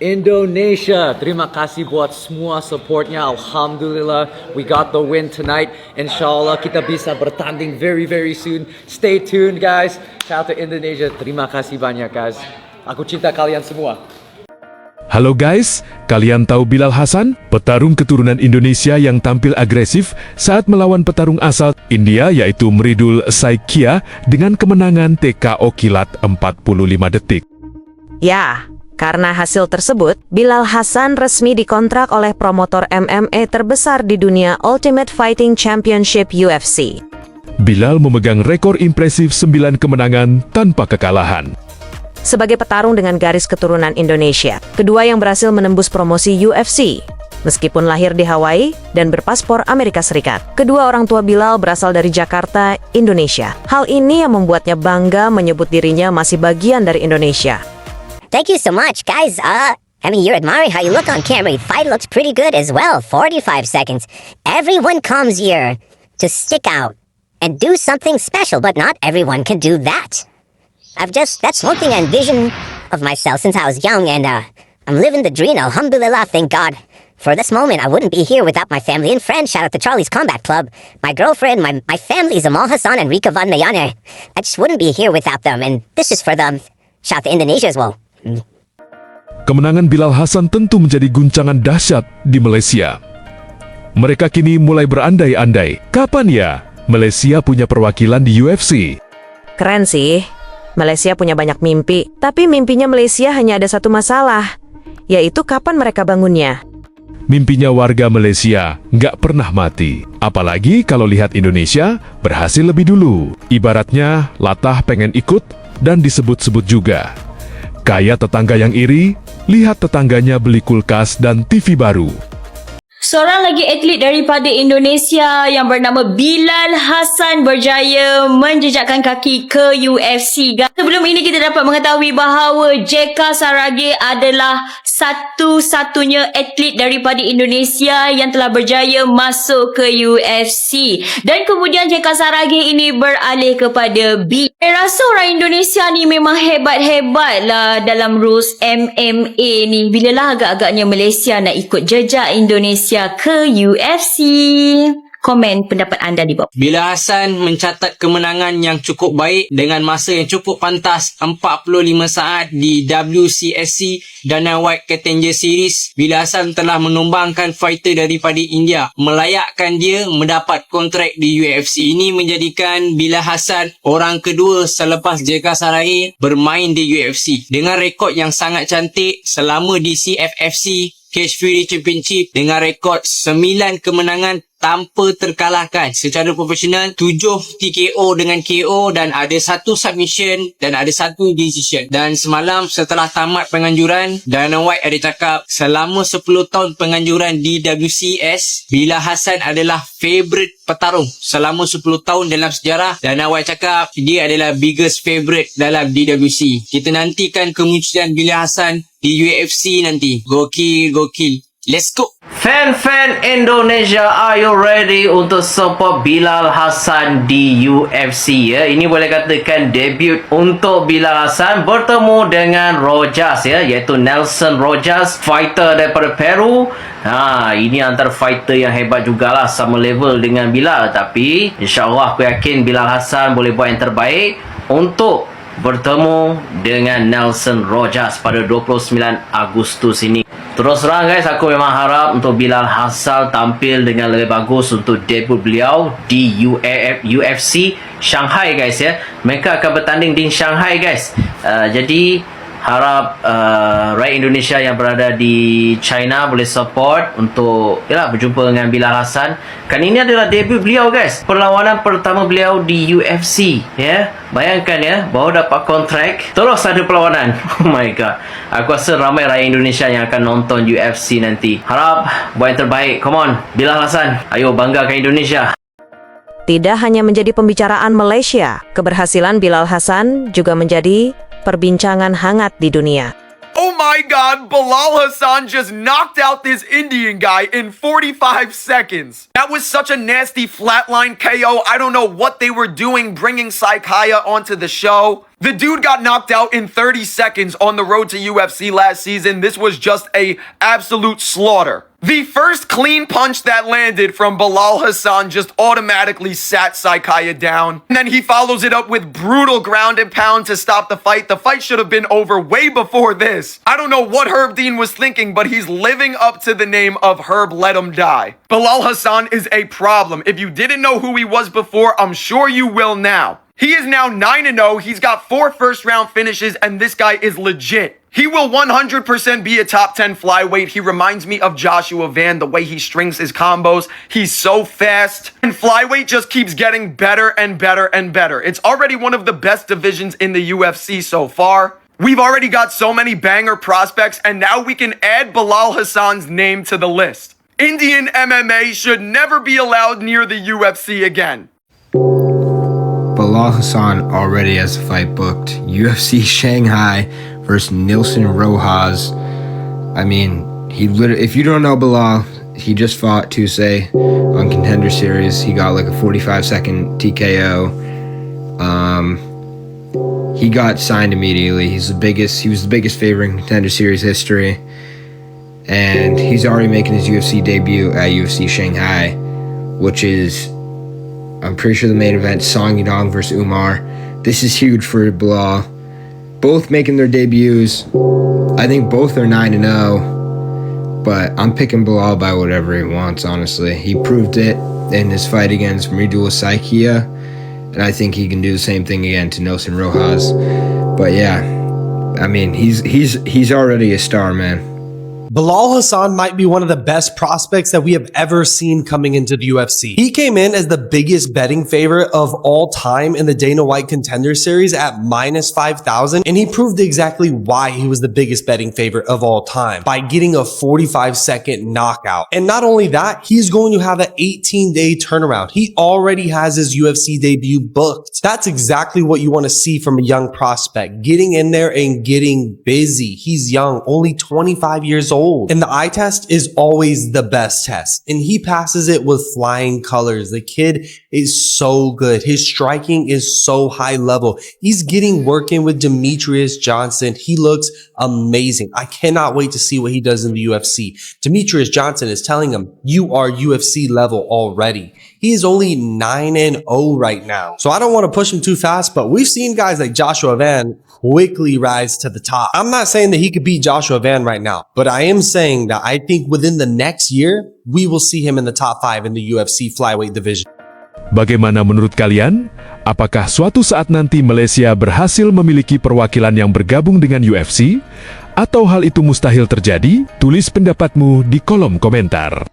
Indonesia. Terima kasih buat semua supportnya. Alhamdulillah, we got the win tonight. Inshallah kita bisa bertanding very soon. Stay tuned guys. Shout out to Indonesia. Terima kasih banyak guys. Aku cinta kalian semua. Halo guys, kalian tahu Bilal Hasan? Petarung keturunan Indonesia yang tampil agresif saat melawan petarung asal India yaitu Mridul Saikia dengan kemenangan TKO Kilat 45 detik. Ya, karena hasil tersebut, Bilal Hassan resmi dikontrak oleh promotor MMA terbesar di dunia Ultimate Fighting Championship UFC. Bilal memegang rekor impresif 9 kemenangan tanpa kekalahan. Sebagai petarung dengan garis keturunan Indonesia, kedua yang berhasil menembus promosi UFC. Meskipun lahir di Hawaii dan berpaspor Amerika Serikat, kedua orang tua Bilal berasal dari Jakarta, Indonesia. Hal ini yang membuatnya bangga menyebut dirinya masih bagian dari Indonesia. Thank you so much, guys. You're admiring how you look on camera. Your fight looks pretty good as well. 45 seconds. Everyone comes here to stick out and do something special, but not everyone can do that. That's one thing I envision of myself since I was young, and I'm living the dream. Alhamdulillah, thank God. For this moment, I wouldn't be here without my family and friends. Shout out to Charlie's Combat Club, my girlfriend, my family, Bilal Hassan and Rika Van Mayane. I just wouldn't be here without them, and this is for them. Shout out to Indonesia as well. Kemenangan Bilal Hasan tentu menjadi guncangan dahsyat di Malaysia. Mereka kini mulai berandai-andai, kapan ya Malaysia punya perwakilan di UFC? Keren sih. Malaysia punya banyak mimpi, tapi mimpinya Malaysia hanya ada satu masalah, yaitu kapan mereka bangunnya. Mimpinya warga Malaysia nggak pernah mati. Apalagi kalau lihat Indonesia berhasil lebih dulu. Ibaratnya latah pengen ikut dan disebut-sebut juga. Kayak tetangga yang iri, lihat tetangganya beli kulkas dan TV baru. Seorang lagi atlet daripada Indonesia yang bernama Bilal Hasan berjaya menjejakkan kaki ke UFC. Sebelum ini kita dapat mengetahui bahawa Jeka Saragih adalah satu-satunya atlet daripada Indonesia yang telah berjaya masuk ke UFC. Dan kemudian Jeka Saragih ini beralih kepada B. Saya rasa orang Indonesia ni memang hebat-hebat lah dalam rules MMA ni. Bilalah agak-agaknya Malaysia nak ikut jejak Indonesia ke UFC. Komen pendapat anda di bawah. Bilal Hasan mencatat kemenangan yang cukup baik dengan masa yang cukup pantas 45 saat di WCS Dana White Contender Series. Bilal Hasan telah menumbangkan fighter daripada India, melayakkan dia mendapat kontrak di UFC. Ini menjadikan Bilal Hasan orang kedua selepas Jeka Saragih bermain di UFC dengan rekod yang sangat cantik selama di CFFC Cage Fury Championship dengan rekod 9 kemenangan tanpa terkalahkan secara profesional, 7 TKO dengan KO dan ada 1 submission dan ada 1 decision. Dan semalam setelah tamat penganjuran, Dana White ada cakap selama 10 tahun penganjuran di WCS, Bilal Hasan adalah favourite petarung selama 10 tahun dalam sejarah. Dana White cakap dia adalah biggest favourite dalam DWC. Kita nantikan kemunculan Bilal Hasan di UFC nanti. Gokil. Let's go. Fan Indonesia, are you ready untuk support Bilal Hasan di UFC ya? Ini boleh katakan debut untuk Bilal Hasan bertemu dengan Rojas ya, iaitu Nelson Rojas, fighter daripada Peru. Ini antara fighter yang hebat jugalah, sama level dengan Bilal, tapi insyaAllah aku yakin Bilal Hasan boleh buat yang terbaik untuk bertemu dengan Nelson Rojas pada 29 Agustus ini. Terus terang guys, aku memang harap untuk Bilal Hassan tampil dengan lebih bagus untuk debut beliau di UFC Shanghai guys ya. Mereka akan bertanding di Shanghai guys. Jadi harap rakyat Indonesia yang berada di China boleh support untuk berjumpa dengan Bilal Hassan. Kan ini adalah debut beliau guys, perlawanan pertama beliau di UFC ya. Bayangkan ya, baru dapat kontrak terus ada perlawanan. Oh my god, aku rasa ramai rakyat Indonesia yang akan nonton UFC nanti. Harap buat yang terbaik. Come on Bilal Hassan, ayo banggakan Indonesia. Tidak hanya menjadi pembicaraan Malaysia, keberhasilan Bilal Hassan juga menjadi perbincangan hangat di dunia. Oh my god, Bilal Hasan just knocked out this Indian guy in 45 seconds. That was such a nasty flatline KO. I don't know what they were doing bringing Saikia onto the show. The dude got knocked out in 30 seconds on the road to UFC last season. This was just a absolute slaughter. The first clean punch that landed from Bilal Hasan just automatically sat Saikia down. And then he follows it up with brutal ground and pound to stop the fight. The fight should have been over way before this. I don't know what Herb Dean was thinking, but he's living up to the name of Herb Let Him Die. Bilal Hasan is a problem. If you didn't know who he was before, I'm sure you will now. He is now 9-0. He's got 4 first-round finishes, and this guy is legit. He will 100% be a top 10 flyweight. He reminds me of Joshua Van, the way he strings his combos. He's so fast. And flyweight just keeps getting better and better and better. It's already one of the best divisions in the UFC so far. We've already got so many banger prospects, and now we can add Bilal Hasan's name to the list. Indian MMA should never be allowed near the UFC again. Bilal Hassan already has a fight booked. UFC Shanghai versus Nilson Rojas. I mean, he literally, if you don't know Bilal, he just fought Tuesday on Contender Series. He got like a 45-second TKO. He got signed immediately. He was the biggest favorite in Contender Series history. And he's already making his UFC debut at UFC Shanghai, which is, I'm pretty sure, the main event, Song Yadong versus Umar. This is huge for Bilal. Both making their debuts. I think both are 9-0, but I'm picking Bilal by whatever he wants, honestly. He proved it in his fight against Mridul Saikia, and I think he can do the same thing again to Nilson Rojas. But yeah, I mean, he's already a star, man. Bilal Hasan might be one of the best prospects that we have ever seen coming into the UFC. He came in as the biggest betting favorite of all time in the Dana White Contender Series at -5,000, and he proved exactly why he was the biggest betting favorite of all time by getting a 45-second knockout. And not only that, he's going to have an 18-day turnaround. He already has his UFC debut booked. That's exactly what you want to see from a young prospect, getting in there and getting busy. He's young, only 25 years old. And the eye test is always the best test. And he passes it with flying colors. The kid is so good. His striking is so high level. He's getting working with Demetrius Johnson. He looks amazing. I cannot wait to see what he does in the UFC. Demetrius Johnson is telling him, you are UFC level already. He is only 9-0 right now. So I don't want to push him too fast, but we've seen guys like Joshua Van quickly rise to the top. I'm not saying that he could beat Joshua Van right now, but I am saying that I think within the next year, we will see him in the top 5 in the UFC flyweight division. Bagaimana menurut kalian? Apakah suatu saat nanti Malaysia berhasil memiliki perwakilan yang bergabung dengan UFC? Atau hal itu mustahil terjadi? Tulis pendapatmu di kolom komentar.